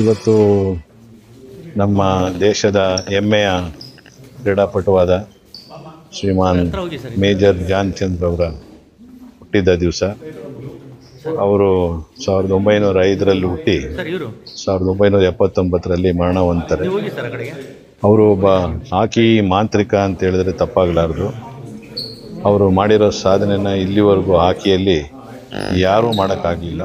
ಇವತ್ತು ನಮ್ಮ ದೇಶದ ಹೆಮ್ಮೆಯ ಕ್ರೀಡಾಪಟುವಾದ ಶ್ರೀಮಾನ್ ಮೇಜರ್ ಧ್ಯಾನ್ ಚಂದ್ರ ಅವರ ಹುಟ್ಟಿದ ದಿವಸ. ಅವರು 1905ರಲ್ಲಿ ಹುಟ್ಟಿ 1979ರಲ್ಲಿ ಮರಣ ಹೊಂದ್ತಾರೆ. ಅವರು ಒಬ್ಬ ಹಾಕಿ ಮಾಂತ್ರಿಕ ಅಂತ ಹೇಳಿದ್ರೆ ತಪ್ಪಾಗಲಾರದು. ಅವರು ಮಾಡಿರೋ ಸಾಧನೆನ ಇಲ್ಲಿವರೆಗೂ ಹಾಕಿಯಲ್ಲಿ ಯಾರೂ ಮಾಡೋಕ್ಕಾಗಲಿಲ್ಲ.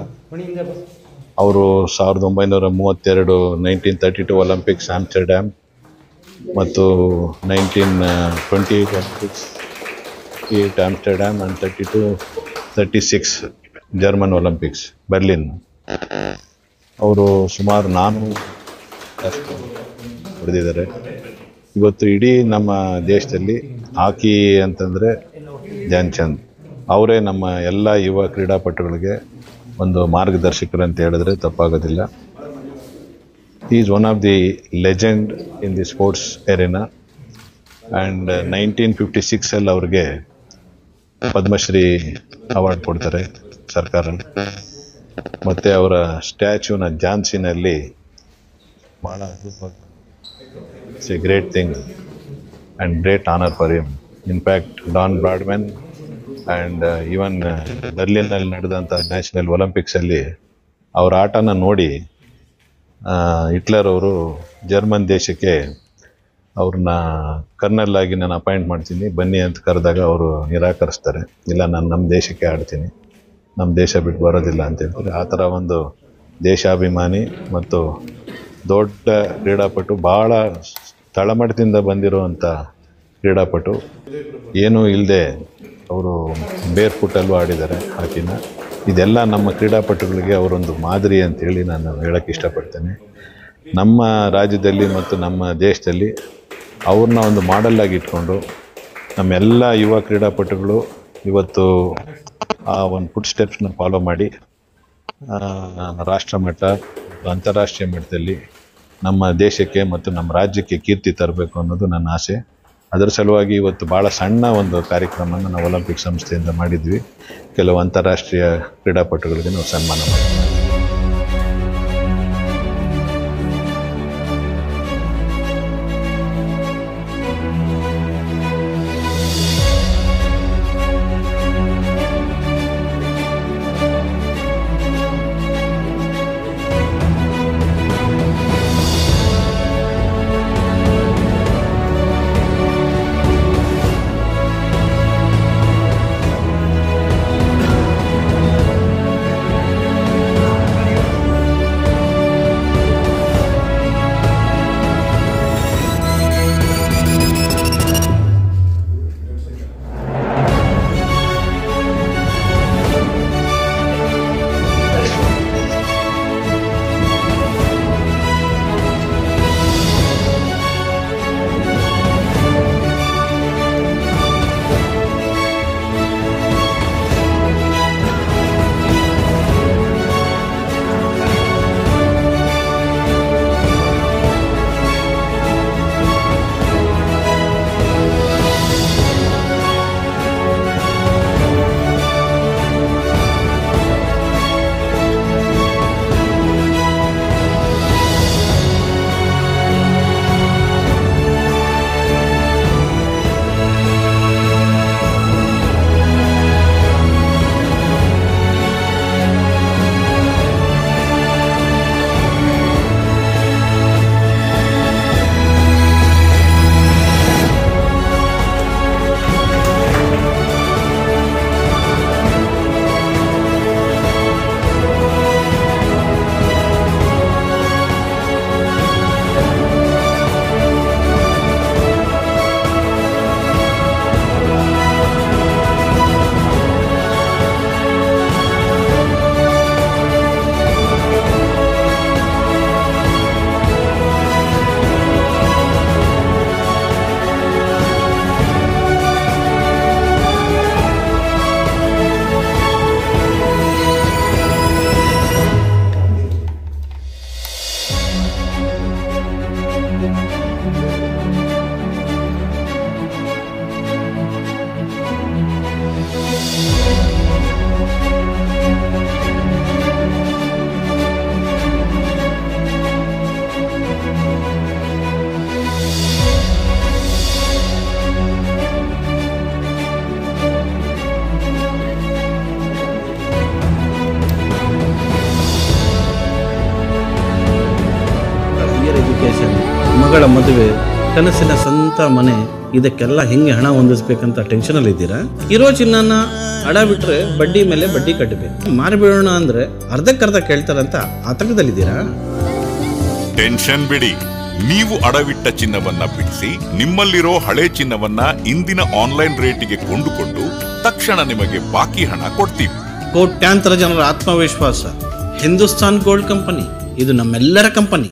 ಅವರು 1932 1932 ಒಲಿಂಪಿಕ್ಸ್ ಆಮ್ಸ್ಟರ್ಡ್ಯಾಮ್ ಮತ್ತು 1928 Olympics Amsterdam and 36 German Olympics Berlin. ಅವರು ಸುಮಾರು 400 ಹೊಡೆದಿದ್ದಾರೆ. ಇವತ್ತು ಇಡೀ ನಮ್ಮ ದೇಶದಲ್ಲಿ ಹಾಕಿ ಅಂತಂದರೆ ಧ್ಯಾನ್ ಚಂದ್ ಅವರೇ ನಮ್ಮ ಎಲ್ಲ ಯುವ ಕ್ರೀಡಾಪಟುಗಳಿಗೆ ಒಂದು ಮಾರ್ಗದರ್ಶಕರು ಅಂತ ಹೇಳಿದ್ರೆ ತಪ್ಪಾಗೋದಿಲ್ಲ. Is one of the legend in the sports arena. And 1956 ಅವ್ರಿಗೆ ಪದ್ಮಶ್ರೀ ಅವಾರ್ಡ್ ಕೊಡ್ತಾರೆ ಸರ್ಕಾರ. ಮತ್ತು ಅವರ ಸ್ಟ್ಯಾಚ್ಯೂನ ಝಾನ್ಸಿನಲ್ಲಿ ಭಾಳ it's a great thing and great honour for him. In fact Don Bradman and even ಬರ್ಲಿನ್ನಲ್ಲಿ ನಡೆದಂಥ ನ್ಯಾಷನಲ್ ಒಲಿಂಪಿಕ್ಸಲ್ಲಿ ಅವರ ಆಟನ ನೋಡಿ ಹಿಟ್ಲರ್ ಅವರು ಜರ್ಮನ್ ದೇಶಕ್ಕೆ ಅವ್ರನ್ನ ಕರ್ನಲ್ ಆಗಿ ನಾನು ಅಪಾಯಿಂಟ್ ಮಾಡ್ತೀನಿ ಬನ್ನಿ ಅಂತ ಕರೆದಾಗ ಅವರು ನಿರಾಕರಿಸ್ತಾರೆ. ಇಲ್ಲ, ನಾನು ನಮ್ಮ ದೇಶಕ್ಕೆ ಆಡ್ತೀನಿ, ನಮ್ಮ ದೇಶ ಬಿಟ್ಟು ಬರೋದಿಲ್ಲ ಅಂತ ಹೇಳ್ತಾರೆ. ಆ ಥರ ಒಂದು ದೇಶಾಭಿಮಾನಿ ಮತ್ತು ದೊಡ್ಡ ಕ್ರೀಡಾಪಟು, ಭಾಳ ತಳಮಟ್ಟದಿಂದ ಬಂದಿರುವಂಥ ಕ್ರೀಡಾಪಟು. ಏನೂ ಇಲ್ಲದೆ ಅವರು ಬೇರ್ ಫುಟ್ಟಲ್ಲೂ ಆಡಿದ್ದಾರೆ ಹಾಕಿನ. ಇದೆಲ್ಲ ನಮ್ಮ ಕ್ರೀಡಾಪಟುಗಳಿಗೆ ಅವರೊಂದು ಮಾದರಿ ಅಂತೇಳಿ ನಾನು ಹೇಳೋಕ್ಕೆ ಇಷ್ಟಪಡ್ತೇನೆ. ನಮ್ಮ ರಾಜ್ಯದಲ್ಲಿ ಮತ್ತು ನಮ್ಮ ದೇಶದಲ್ಲಿ ಅವ್ರನ್ನ ಒಂದು ಮಾಡೆಲ್ಲಾಗಿ ಇಟ್ಕೊಂಡು ನಮ್ಮೆಲ್ಲ ಯುವ ಕ್ರೀಡಾಪಟುಗಳು ಇವತ್ತು ಆ ಒಂದು ಫುಟ್ ಸ್ಟೆಪ್ಸ್ನ ಫಾಲೋ ಮಾಡಿ ರಾಷ್ಟ್ರ ಮಟ್ಟ, ಅಂತಾರಾಷ್ಟ್ರೀಯ ಮಟ್ಟದಲ್ಲಿ ನಮ್ಮ ದೇಶಕ್ಕೆ ಮತ್ತು ನಮ್ಮ ರಾಜ್ಯಕ್ಕೆ ಕೀರ್ತಿ ತರಬೇಕು ಅನ್ನೋದು ನನ್ನ ಆಸೆ. ಅದರ ಸಲುವಾಗಿ ಇವತ್ತು ಭಾಳ ಸಣ್ಣ ಒಂದು ಕಾರ್ಯಕ್ರಮನ ನಾವು ಒಲಿಂಪಿಕ್ ಸಂಸ್ಥೆಯಿಂದ ಮಾಡಿದ್ವಿ. ಕೆಲವು ಅಂತಾರಾಷ್ಟ್ರೀಯ ಕ್ರೀಡಾಪಟುಗಳಿಗೆ ನಾವು ಸನ್ಮಾನ ಮಾಡಿದ್ವಿ. ಮಗಳ ಮದುವೆ, ಕನಸಿನ ಸ್ವಂತ ಮನೆ, ಇದಕ್ಕೆಲ್ಲ ಹೆಂಗೆ ಹಣ ಹೊಂದಿಸ್ಬೇಕಂತ ಟೆನ್ಷನಲ್ಲಿ ಇದ್ದೀರಾ? ಇರೋ ಚಿನ್ನನ ಅಡ ಬಿಟ್ರೆ ಬಡ್ಡಿ ಮೇಲೆ ಬಡ್ಡಿ ಕಟ್ಟಬೇಕು. ಮಾರಿಬಿಡೋಣ ಅಂದ್ರೆ ಅರ್ಧಕ್ಕರ್ಧ ಕೇಳ್ತಾರಂತ ಆತಂಕದಲ್ಲಿದ್ದೀರಾ? ಟೆನ್ಷನ್ ಬಿಡಿ, ನೀವು ಅಡವಿಟ್ಟ ಚಿನ್ನವನ್ನ ಬಿಡಿಸಿ ನಿಮ್ಮಲ್ಲಿರೋ ಹಳೆ ಚಿನ್ನವನ್ನ ಇಂದಿನ ಆನ್ಲೈನ್ ರೇಟಿಗೆ ಕೊಂಡುಕೊಂಡು ತಕ್ಷಣ ನಿಮಗೆ ಬಾಕಿ ಹಣ ಕೊಡ್ತೀವಿ. ಕೋಟ್ಯಾಂತರ ಜನರ ಆತ್ಮವಿಶ್ವಾಸ ಹಿಂದೂಸ್ತಾನ್ ಗೋಲ್ಡ್ ಕಂಪನಿ, ಇದು ನಮ್ಮೆಲ್ಲರ ಕಂಪನಿ.